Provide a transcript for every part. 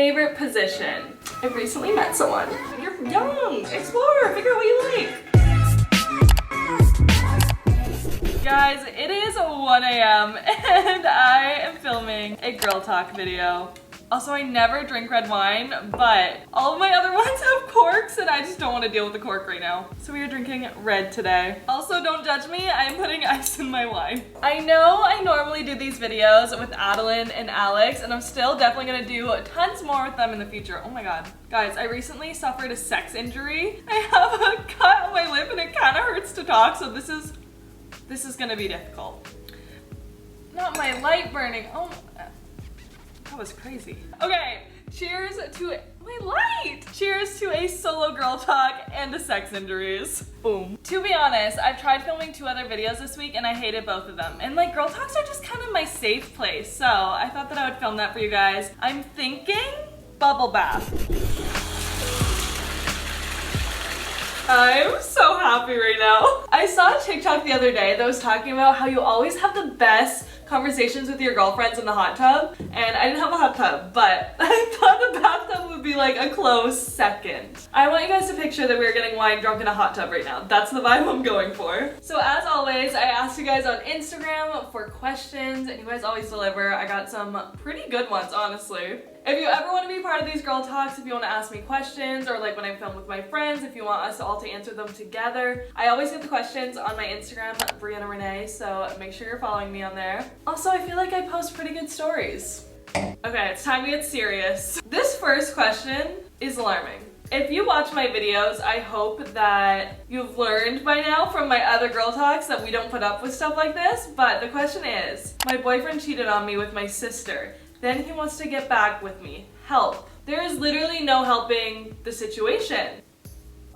Favorite position? I've recently met someone. You're young, explore, figure out what you like. Guys, it is 1 a.m. and I am filming a girl talk video. Also, I never drink red wine, but all of my other ones have corks and I just don't want to deal with the cork right now. So we are drinking red today. Also, don't judge me, I'm putting ice in my wine. I know I normally do these videos with Adeline and Alex, and I'm still definitely gonna do tons more with them in the future. Oh my god. Guys, I recently suffered a sex injury. I have a cut on my lip and it kind of hurts to talk, so this is gonna be difficult. Not my light burning. Oh, that was crazy. Okay, cheers to my light. Cheers to a solo girl talk and to sex injuries. Boom. To be honest, I've tried filming 2 other videos this week and I hated both of them. And like, girl talks are just kind of my safe place. So I thought that I would film that for you guys. I'm thinking bubble bath. I'm so happy right now. I saw a TikTok the other day that was talking about how you always have the best conversations with your girlfriends in the hot tub, and I didn't have a hot tub, but I thought the bathtub would be like a close second. I want you guys to picture that we're getting wine drunk in a hot tub right now. That's the vibe I'm going for. So as always, I asked you guys on Instagram for questions, and you guys always deliver. I got some pretty good ones, honestly. If you ever want to be part of these girl talks, if you want to ask me questions, or like when I film with my friends, if you want us all to answer them together, I always get the questions on my Instagram, Brianna Renee, so make sure you're following me on there. Also, I feel like I post pretty good stories. Okay, it's time to get serious. This first question is alarming. If you watch my videos, I hope that you've learned by now from my other girl talks that we don't put up with stuff like this, but the question is, my boyfriend cheated on me with my sister. Then he wants to get back with me. Help. There is literally no helping the situation.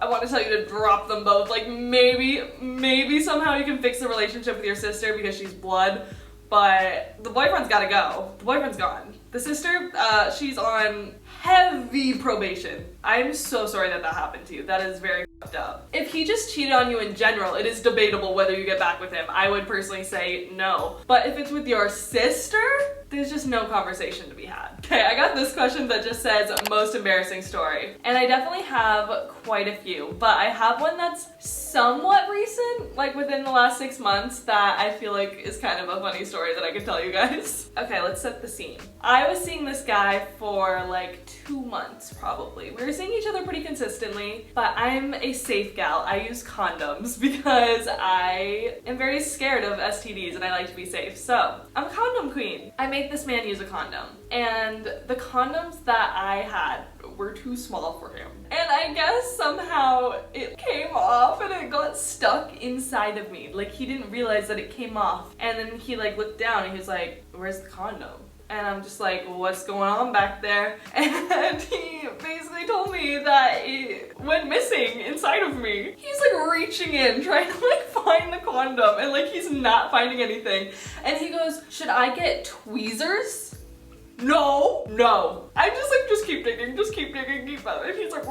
I want to tell you to drop them both. Like maybe somehow you can fix the relationship with your sister because she's blood, but the boyfriend's gotta go. The boyfriend's gone. The sister, she's on heavy probation. I'm so sorry that that happened to you. That is very fucked up. If he just cheated on you in general, it is debatable whether you get back with him. I would personally say no. But if it's with your sister, there's just no conversation to be had. Okay, I got this question that just says most embarrassing story. And I definitely have quite a few, but I have one that's somewhat recent, like within the last 6 months, that I feel like is kind of a funny story that I could tell you guys. Okay, let's set the scene. I was seeing this guy for like 2 months probably. We were seeing each other pretty consistently, but I'm a safe gal. I use condoms because I am very scared of STDs and I like to be safe. So I'm a condom queen. I made this man use a condom, and the condoms that I had were too small for him. And I guess somehow it came off and it got stuck inside of me. Like he didn't realize that it came off. And then he like looked down and he was like, "Where's the condom?" And I'm just like, "What's going on back there?" And he basically told me that it went missing inside of me. He's like reaching in, trying to like find the condom, and like he's not finding anything. And he goes, "Should I get tweezers?" No. I just keep digging, keep up. And he's like,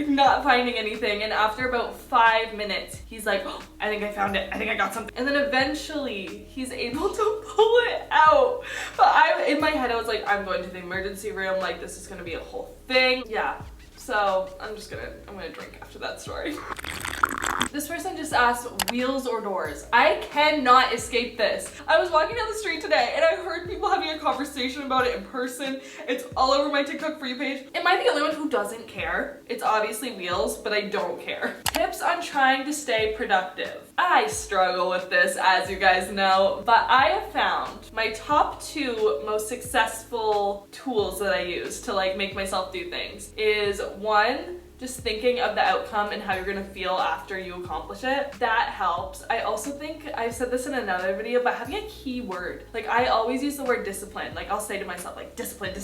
not finding anything. And after about 5 minutes, he's like, "Oh, I think I found it. I think I got something." And then eventually he's able to pull it out. But in my head, I was like, I'm going to the emergency room. Like, this is gonna be a whole thing. Yeah. So I'm gonna drink after that story. This person just asked, wheels or doors? I cannot escape this. I was walking down the street today and I heard people having a conversation about it in person. It's all over my TikTok For You page. Am I the only one who doesn't care? It's obviously wheels, but I don't care. Tips on trying to stay productive. I struggle with this, as you guys know, but I have found my top 2 most successful tools that I use to like make myself do things is 1, just thinking of the outcome and how you're gonna feel after you accomplish it. That helps. I also think, I've said this in another video, but having a keyword. Like I always use the word discipline. Like I'll say to myself like discipline.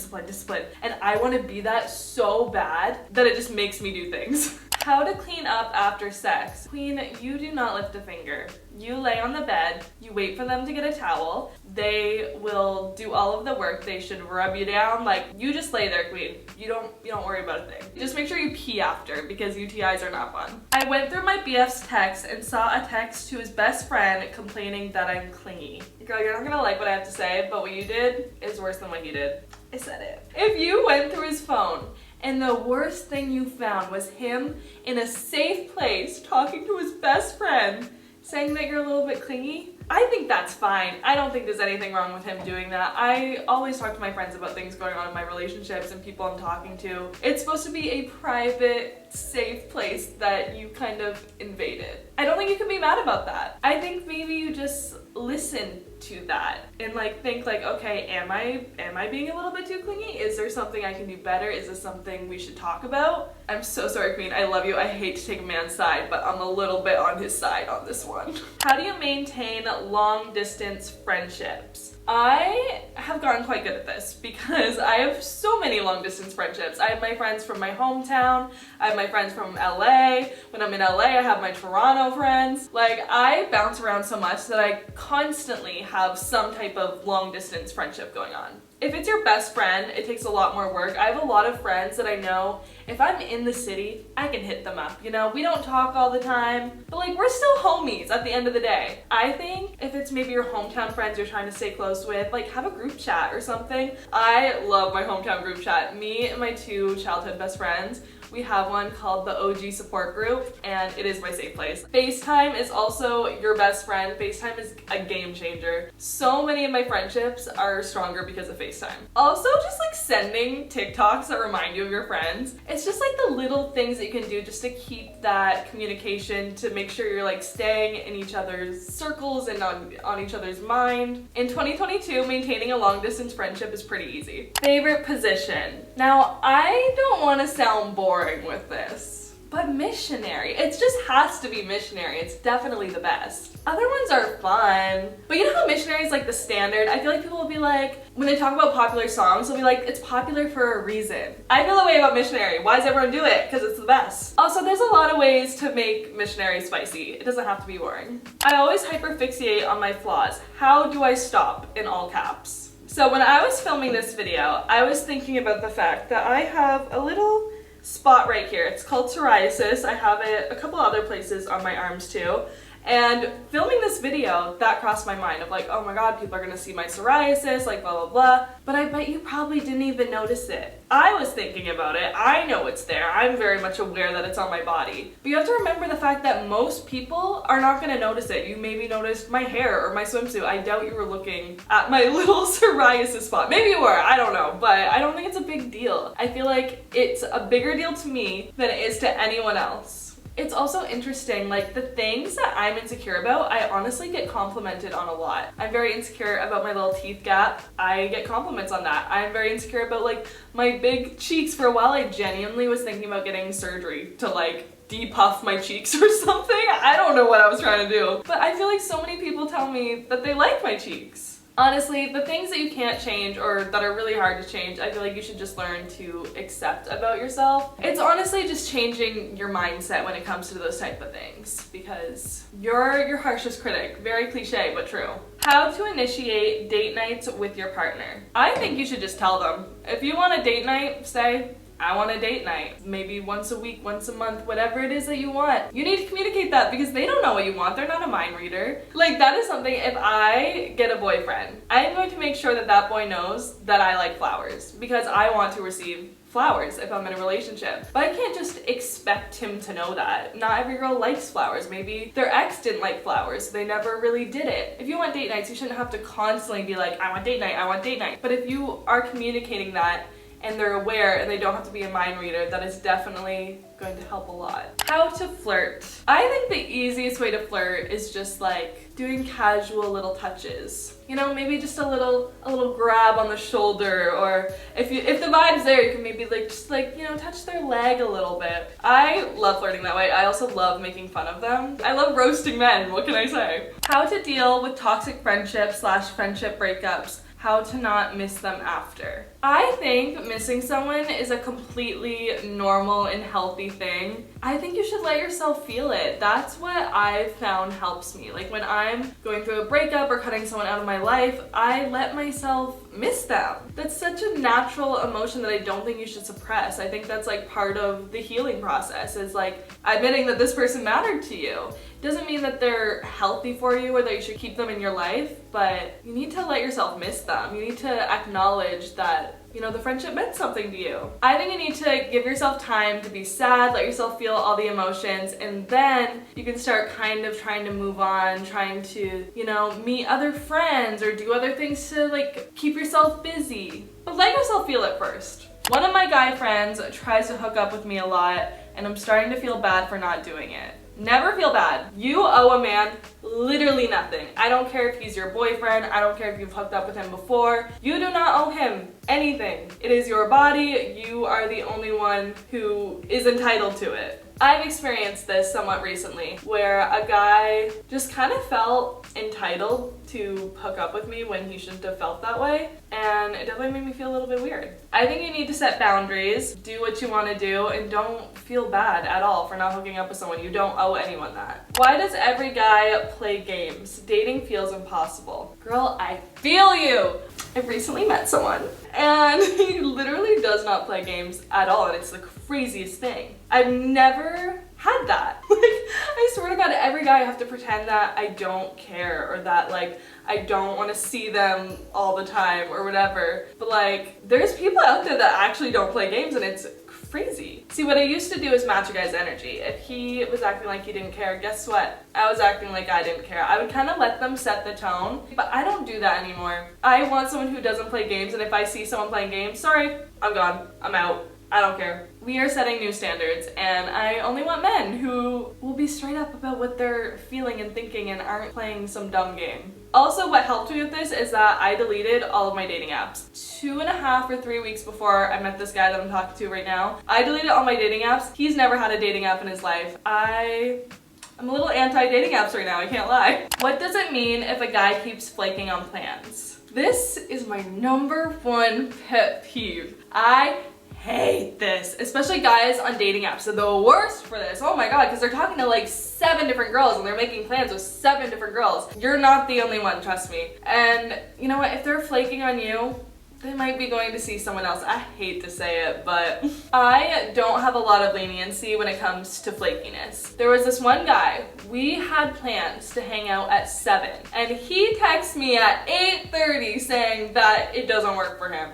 And I wanna be that so bad that it just makes me do things. How to clean up after sex. Queen, you do not lift a finger. You lay on the bed, you wait for them to get a towel, they will do all of the work, they should rub you down, like you just lay there, queen. You don't worry about a thing. Just make sure you pee after because UTIs are not fun. I went through my BF's text and saw a text to his best friend complaining that I'm clingy. Girl, you're not gonna like what I have to say, but what you did is worse than what he did. I said it. If you went through his phone and the worst thing you found was him in a safe place talking to his best friend, saying that you're a little bit clingy, I think that's fine. I don't think there's anything wrong with him doing that. I always talk to my friends about things going on in my relationships and people I'm talking to. It's supposed to be a private, safe place that you kind of invaded. I don't think you can be mad about that. I think maybe you just listen to that and like think like, okay, am I being a little bit too clingy? Is there something I can do better? Is this something we should talk about? I'm so sorry, Queen. I love you. I hate to take a man's side, but I'm a little bit on his side on this one. How do you maintain long distance friendships? I have gotten quite good at this because I have so many long distance friendships. I have my friends from my hometown. I have my friends from LA. When I'm in LA, I have my Toronto friends. Like, I bounce around so much that I constantly have some type of long distance friendship going on. If it's your best friend, it takes a lot more work. I have a lot of friends that I know if I'm in the city, I can hit them up. You know, we don't talk all the time, but like we're still homies at the end of the day. I think if it's maybe your hometown friends you're trying to stay close with, like have a group chat or something. I love my hometown group chat. Me and my two childhood best friends, we have one called the OG support group, and it is my safe place. FaceTime is also your best friend. FaceTime is a game changer. So many of my friendships are stronger because of FaceTime. Also, just like sending TikToks that remind you of your friends. It's just like the little things that you can do just to keep that communication, to make sure you're like staying in each other's circles and on each other's mind. In 2022, maintaining a long distance friendship is pretty easy. Favorite position. Now, I don't want to sound boring with this, but missionary. It just has to be missionary. It's definitely the best. Other ones are fun, but you know how missionary is like the standard? I feel like people will be like, when they talk about popular songs, they'll be like, it's popular for a reason. I feel that way about missionary. Why does everyone do it? Because it's the best. Also, there's a lot of ways to make missionary spicy. It doesn't have to be boring. I always hyperfixate on my flaws. How do I stop? In all caps. So when I was filming this video, I was thinking about the fact that I have a little spot right here. It's called psoriasis. I have it a couple other places on my arms too. And filming this video, that crossed my mind of like, oh my god, people are gonna see my psoriasis, like blah blah blah. But I bet you probably didn't even notice it. I was thinking about it. I know it's there. I'm very much aware that it's on my body. But you have to remember the fact that most people are not gonna notice it. You maybe noticed my hair or my swimsuit. I doubt you were looking at my little psoriasis spot. Maybe you were, I don't know. But I don't think it's a big deal. I feel like it's a bigger deal to me than it is to anyone else. It's also interesting, like the things that I'm insecure about, I honestly get complimented on a lot. I'm very insecure about my little teeth gap. I get compliments on that. I'm very insecure about like my big cheeks. For a while, I genuinely was thinking about getting surgery to like depuff my cheeks or something. I don't know what I was trying to do. But I feel like so many people tell me that they like my cheeks. Honestly, the things that you can't change or that are really hard to change, I feel like you should just learn to accept about yourself. It's honestly just changing your mindset when it comes to those type of things, because you're your harshest critic. Very cliche, but true. How to initiate date nights with your partner. I think you should just tell them. If you want a date night, say, I want a date night. Maybe once a week, once a month, whatever it is that you want. You need to communicate that because they don't know what you want. They're not a mind reader. Like that is something, if I get a boyfriend, I'm going to make sure that that boy knows that I like flowers because I want to receive flowers if I'm in a relationship. But I can't just expect him to know that. Not every girl likes flowers. Maybe their ex didn't like flowers, so they never really did it. If you want date nights, you shouldn't have to constantly be like, I want date night, I want date night. But if you are communicating that and they're aware and they don't have to be a mind reader, that is definitely going to help a lot. How to flirt. I think the easiest way to flirt is just like doing casual little touches. You know, maybe just a little grab on the shoulder, or if the vibe's there, you can maybe like just like, you know, touch their leg a little bit. I love flirting that way. I also love making fun of them. I love roasting men, what can I say? How to deal with toxic friendships / friendship breakups. How to not miss them after. I think missing someone is a completely normal and healthy thing. I think you should let yourself feel it. That's what I've found helps me. Like when I'm going through a breakup or cutting someone out of my life, I let myself miss them. That's such a natural emotion that I don't think you should suppress. I think that's like part of the healing process, is like admitting that this person mattered to you. Doesn't mean that they're healthy for you or that you should keep them in your life, but you need to let yourself miss them. You need to acknowledge that, you know, the friendship meant something to you. I think you need to give yourself time to be sad, let yourself feel all the emotions, and then you can start kind of trying to move on, trying to, you know, meet other friends or do other things to like keep yourself busy. But let yourself feel it first. One of my guy friends tries to hook up with me a lot, and I'm starting to feel bad for not doing it. Never feel bad. You owe a man literally nothing. I don't care if he's your boyfriend. I don't care if you've hooked up with him before. You do not owe him anything. It is your body. You are the only one who is entitled to it. I've experienced this somewhat recently where a guy just kind of felt entitled to hook up with me when he shouldn't have felt that way, and it definitely made me feel a little bit weird. I think you need to set boundaries, do what you want to do, and don't feel bad at all for not hooking up with someone. You don't owe anyone that. Why does every guy play games? Dating feels impossible. Girl, I feel you! I recently met someone and he literally does not play games at all, and it's the craziest thing. I've never had that. Like, I swear to God, every guy I have to pretend that I don't care or that like I don't want to see them all the time or whatever. But like, there's people out there that actually don't play games, and it's crazy. See, what I used to do is match a guy's energy. If he was acting like he didn't care, guess what? I was acting like I didn't care. I would kind of let them set the tone, but I don't do that anymore. I want someone who doesn't play games, and if I see someone playing games, sorry, I'm gone. I'm out. I don't care. We are setting new standards, and I only want men who will be straight up about what they're feeling and thinking and aren't playing some dumb game. Also, what helped me with this is that I deleted all of my dating apps. 2.5 or 3 weeks before I met this guy that I'm talking to right now, I deleted all my dating apps. He's never had a dating app in his life. I'm a little anti-dating apps right now, I can't lie. What does it mean if a guy keeps flaking on plans? This is my #1 pet peeve. I hate this, especially guys on dating apps. They're the worst for this. Oh my God, because they're talking to like 7 different girls and they're making plans with 7 different girls. You're not the only one, trust me. And you know what, if they're flaking on you, they might be going to see someone else. I hate to say it, but I don't have a lot of leniency when it comes to flakiness. There was this one guy, we had plans to hang out at 7, and he texts me at 8:30 saying that it doesn't work for him.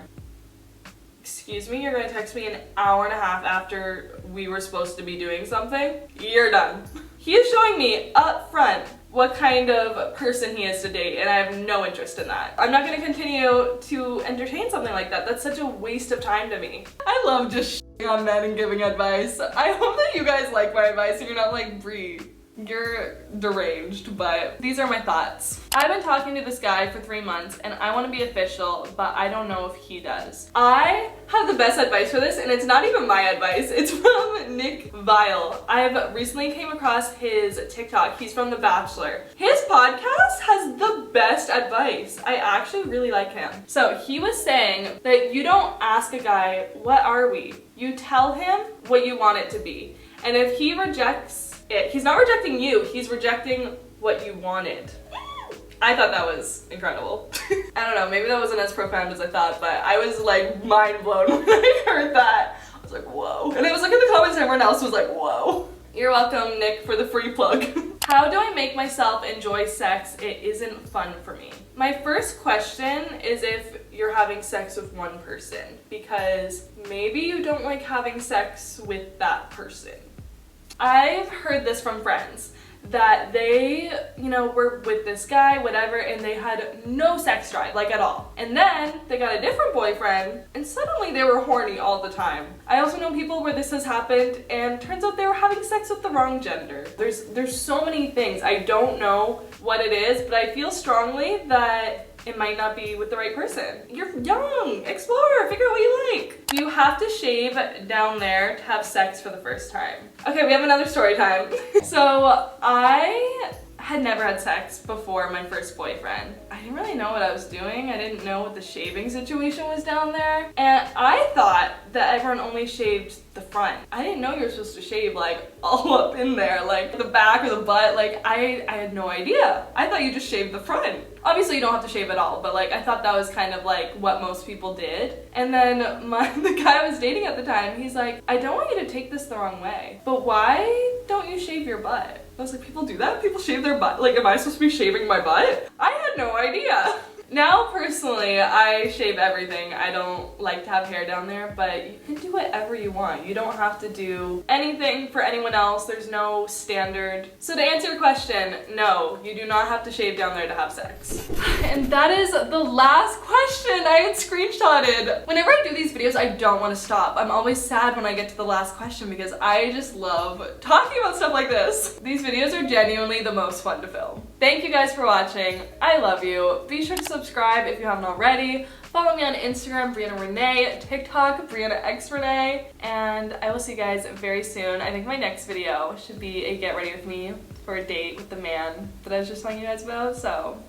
Excuse me, you're gonna text me an hour and a half after we were supposed to be doing something? You're done. He is showing me up front what kind of person he is to date, and I have no interest in that. I'm not gonna continue to entertain something like that. That's such a waste of time to me. I love just shitting on men and giving advice. I hope that you guys like my advice and you're not like, Brie, you're deranged, but these are my thoughts. I've been talking to this guy for 3 months and I want to be official, but I don't know if he does. I have the best advice for this, and it's not even my advice. It's from Nick Vile. I've recently came across his TikTok. He's from The Bachelor. His podcast has the best advice. I actually really like him. So he was saying that you don't ask a guy, what are we? You tell him what you want it to be. And if he rejects it, he's not rejecting you, he's rejecting what you wanted. I thought that was incredible. I don't know, maybe that wasn't as profound as I thought, but I was like mind blown when I heard that. I was like, whoa. And it was like in the comments, everyone else was like, whoa. You're welcome, Nick, for the free plug. How do I make myself enjoy sex? It isn't fun for me. My first question is if you're having sex with one person, because maybe you don't like having sex with that person. I've heard this from friends that they, you know, were with this guy, whatever, and they had no sex drive, like at all. And then they got a different boyfriend and suddenly they were horny all the time. I also know people where this has happened and turns out they were having sex with the wrong gender. There's so many things. I don't know what it is, but I feel strongly that it might not be with the right person. You're young, explore, figure out what you like. Do you have to shave down there to have sex for the first time? Okay, we have another story time. So I had never had sex before my first boyfriend. I didn't really know what I was doing. I didn't know what the shaving situation was down there. And I thought that everyone only shaved the front. I didn't know you were supposed to shave like all up in there, like the back or the butt. Like I had no idea. I thought you just shaved the front. Obviously you don't have to shave at all, but like I thought that was kind of like what most people did. And then the guy I was dating at the time, he's like, I don't want you to take this the wrong way, but why don't you shave your butt? I was like, people do that? People shave their butt? Like, am I supposed to be shaving my butt? I had no idea. Now, personally, I shave everything. I don't like to have hair down there, but you can do whatever you want. You don't have to do anything for anyone else. There's no standard. So to answer your question, no, you do not have to shave down there to have sex. And that is the last question I had screenshotted. Whenever I do these videos, I don't want to stop. I'm always sad when I get to the last question because I just love talking about stuff like this. These videos are genuinely the most fun to film. Thank you guys for watching. I love you. Be sure to subscribe if you haven't already. Follow me on Instagram, Brianna Renee, TikTok, Brianna X Renee, and I will see you guys very soon. I think my next video should be a get ready with me for a date with the man that I was just telling you guys about, so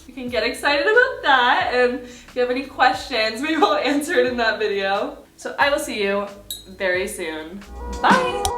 you can get excited about that, and if you have any questions, maybe I'll answer it in that video. So I will see you very soon. Bye!